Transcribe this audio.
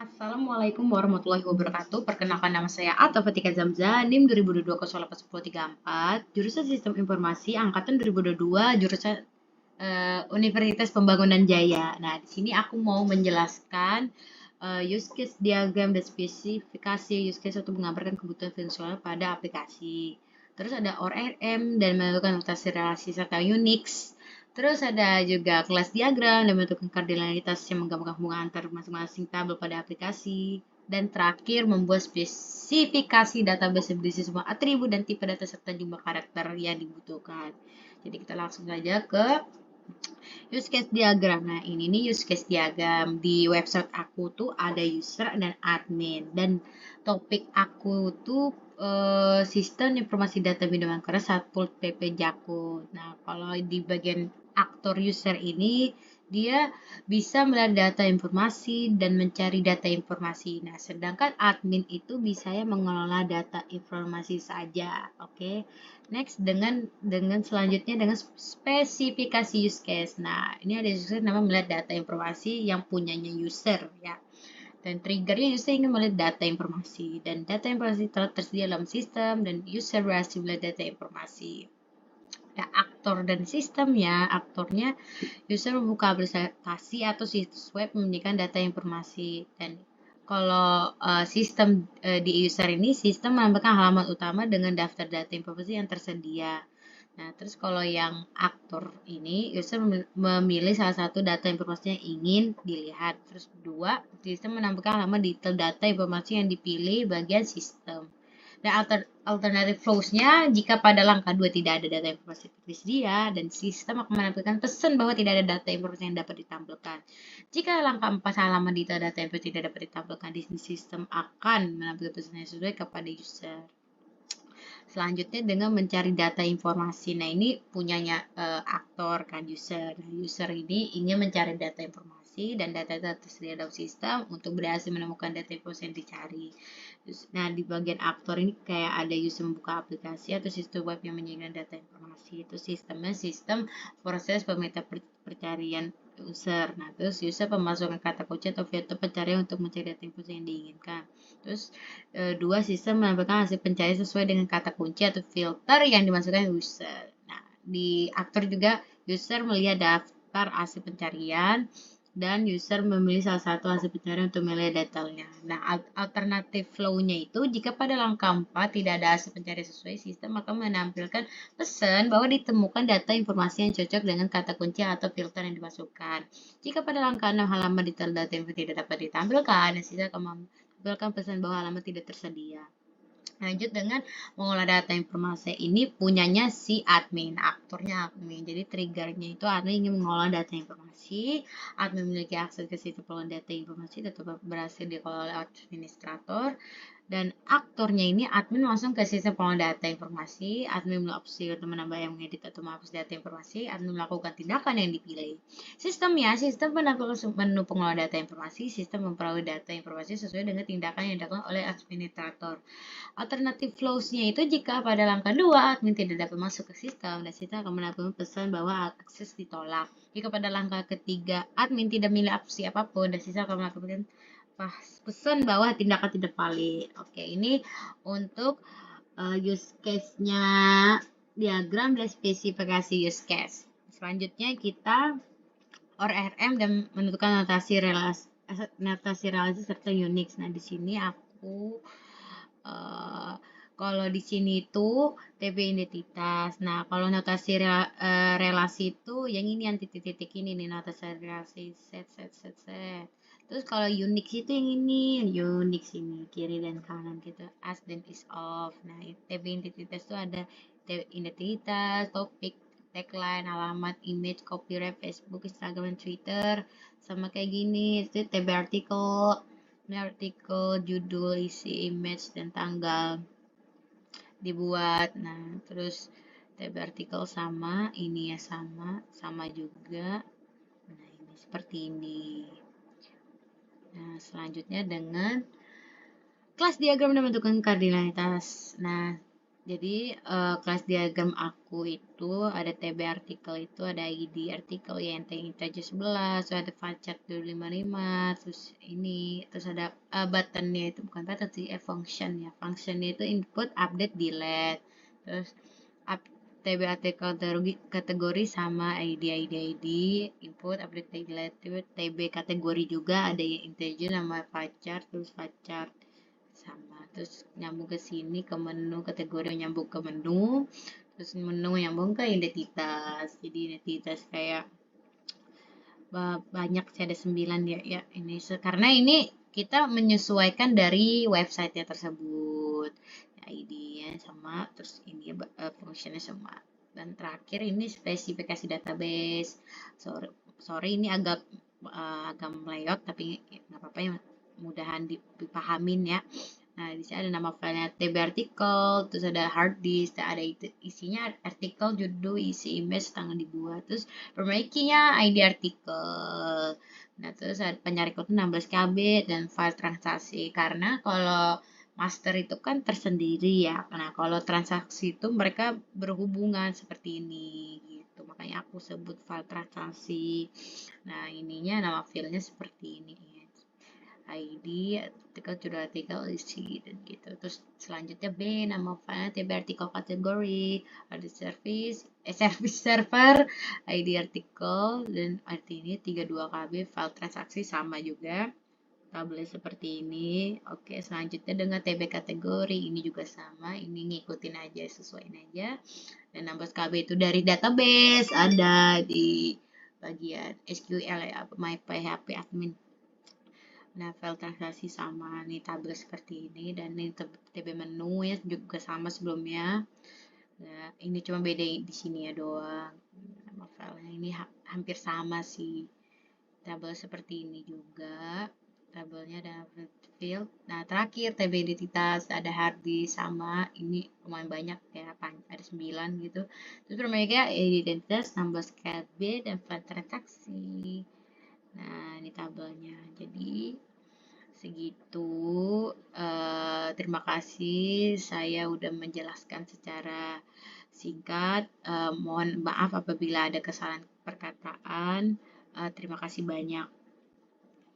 Assalamualaikum warahmatullahi wabarakatuh. Perkenalkan nama saya Atta Fatika Zamza, NIM 2022-081034, jurusan Sistem Informasi angkatan 2022, jurusan Universitas Pembangunan Jaya. Nah, di sini aku mau menjelaskan use case diagram dan spesifikasi use case untuk menggambarkan kebutuhan visual pada aplikasi. Terus ada ORM dan menentukan notasi relasi serta Unix. Terus ada juga kelas diagram dan menentukan kardinalitas yang menggambarkan hubungan antar masing-masing tabel pada aplikasi. Dan terakhir, membuat spesifikasi database yang berisi semua atribut dan tipe data serta jumlah karakter yang dibutuhkan. Jadi kita langsung saja ke use case diagram. Nah, ini nih use case diagram. Di website aku tuh ada user dan admin. Dan topik aku tuh sistem informasi data minuman keras Satpol PP Jakut. Nah, kalau di bagian aktor user ini, dia bisa melihat data informasi dan mencari data informasi. Nah, sedangkan admin itu bisa ya mengelola data informasi saja. Oke. Next dengan selanjutnya dengan spesifikasi use case. Nah, ini ada user nama melihat data informasi yang punyanya user ya. Dan triggernya user ingin melihat data informasi dan data informasi telah tersedia dalam sistem dan user berhasil melihat data informasi. Ya, aktor dan sistemnya, aktornya user membuka aplikasi atau situs web menyajikan data informasi. Dan kalau sistem di user ini, sistem menampilkan halaman utama dengan daftar data informasi yang tersedia. Nah, terus kalau yang aktor ini, user memilih salah satu data informasi yang ingin dilihat. Terus kedua, sistem menampilkan halaman detail data informasi yang dipilih bagian sistem. Dan alternative flows-nya, jika pada langkah 2 tidak ada data informasi tersedia, dan sistem akan menampilkan pesan bahwa tidak ada data informasi yang dapat ditampilkan. Jika langkah 4 halaman detail data informasi tidak dapat ditampilkan, di sini sistem akan menampilkan pesan yang sesuai kepada user. Selanjutnya dengan mencari data informasi. Nah, ini punyanya aktor kan user. Nah, user ini ingin mencari data informasi dan data-data tersedia dalam sistem untuk berhasil menemukan data informasi yang dicari. Nah, di bagian aktor ini kayak ada user membuka aplikasi atau sistem web yang menyajikan data informasi. Itu sistemnya sistem proses pemerintah pencarian user. Nah, terus user pemasukan kata kunci atau fitur pencarian untuk mencari data informasi yang diinginkan. Terus dua, sistem menampilkan hasil pencarian sesuai dengan kata kunci atau filter yang dimasukkan user. Nah, di aktor juga user melihat daftar hasil pencarian dan user memilih salah satu hasil pencarian untuk melihat detailnya. Nah, alternatif flow-nya itu jika pada langkah 4 tidak ada hasil pencarian sesuai, sistem akan menampilkan pesan bahwa ditemukan data informasi yang cocok dengan kata kunci atau filter yang dimasukkan. Jika pada langkah 6 halaman detail data yang tidak dapat ditampilkan, sistem akan menampilkan pesan bahwa halaman tidak tersedia. Lanjut dengan mengolah data informasi ini punyanya si admin, aktornya admin. Jadi triggernya itu admin ingin mengolah data informasi, admin memiliki akses ke situs pengolahan data informasi tetap berhasil dikelola oleh administrator. Dan aktornya ini admin langsung ke sistem pengolahan data informasi, admin memiliki opsi untuk menambah yang mengedit atau menghapus data informasi, admin melakukan tindakan yang dipilih. Sistem menampilkan menu pengelola data informasi, sistem memperoleh data informasi sesuai dengan tindakan yang dilakukan oleh administrator. Alternatif flows-nya itu jika pada langkah 2 admin tidak dapat masuk ke sistem dan sistem akan menampilkan pesan bahwa akses ditolak. Jika pada langkah ketiga admin tidak memilih opsi apapun dan sistem akan melakukan pesan bahwa tindakan tidak valid. Oke, ini untuk use case-nya diagram dan spesifikasi use case. Selanjutnya kita ORM dan menentukan notasi relasi serta Unix. Nah, di sini aku kalau di sini itu TB identitas. Nah, kalau notasi relasi itu yang ini yang titik-titik ini nih notasi relasi set. Terus kalau Unix itu yang ini, Unix ini kiri dan kanan gitu. As dan is off. Nah, TB identitas itu ada TB identitas, topik, tagline, alamat, image, copyright, Facebook, Instagram, dan Twitter. Sama kayak gini, itu TB artikel. Ini artikel, judul, isi, image, dan tanggal dibuat. Nah, terus tab artikel sama, ini ya sama juga. Nah, ini seperti ini. Nah, selanjutnya dengan kelas diagram dan bentukan kardinalitas. Nah, Jadi kelas diagram aku itu ada TB artikel itu ada ID artikel yang integer 11, terus ada varchar 255, terus ini terus ada buttonnya itu bukan button sih, function ya. Functionnya itu input, update, delete. Terus up, TB artikel kategori sama ID input, update, delete. Terus TB kategori juga ada yang integer nama varchar, terus varchar sama, terus nyambung ke sini ke menu kategori nyambung ke menu, terus menu nyambung ke identitas. Jadi identitas kayak banyak sih, ada 9 ya, ya ini karena ini kita menyesuaikan dari website tersebut, ID ya sama, terus ini functionnya sama. Dan terakhir ini spesifikasi database. Sorry ini agak meleot tapi nggak apa-apa ya, mudahan dipahamin ya. Nah, di sini ada nama filenya TB artikel, terus ada hard disk, ada isinya artikel, judul, isi image, tanggal dibuat, terus permaikinya ID artikel. Nah, terus ada penyari kode 16 KB dan file transaksi. Karena kalau master itu kan tersendiri ya. Nah, kalau transaksi itu mereka berhubungan seperti ini gitu. Makanya aku sebut file transaksi. Nah, ininya nama filenya seperti ini. ID, artikel, judul artikel, isi, dan gitu. Terus selanjutnya B, nama file, TB artikel kategori, ada service server, ID artikel, dan arti ini 32 KB, file transaksi sama juga. Tabelnya seperti ini. Oke, selanjutnya dengan TB kategori, ini juga sama, ini ngikutin aja, sesuaiin aja. Dan 16 KB itu dari database, ada di bagian SQL ya, My PHP admin. Nah, file transaksi sama nih, tabel seperti ini, dan ini TB menu ya juga sama sebelumnya. Nah, ini cuma beda di sini ya doang. Nama filenya ini hampir sama sih. Tabel seperti ini juga. Tabelnya ada field. Nah, terakhir TB identitas ada hard disk sama. Ini lumayan banyak ya, ada 9 gitu. Terus bermainnya identitas 16 KB dan file transaksi. Nah, ini tabelnya. Jadi segitu. Terima kasih saya udah menjelaskan secara singkat. Mohon maaf apabila ada kesalahan perkataan. Terima kasih banyak.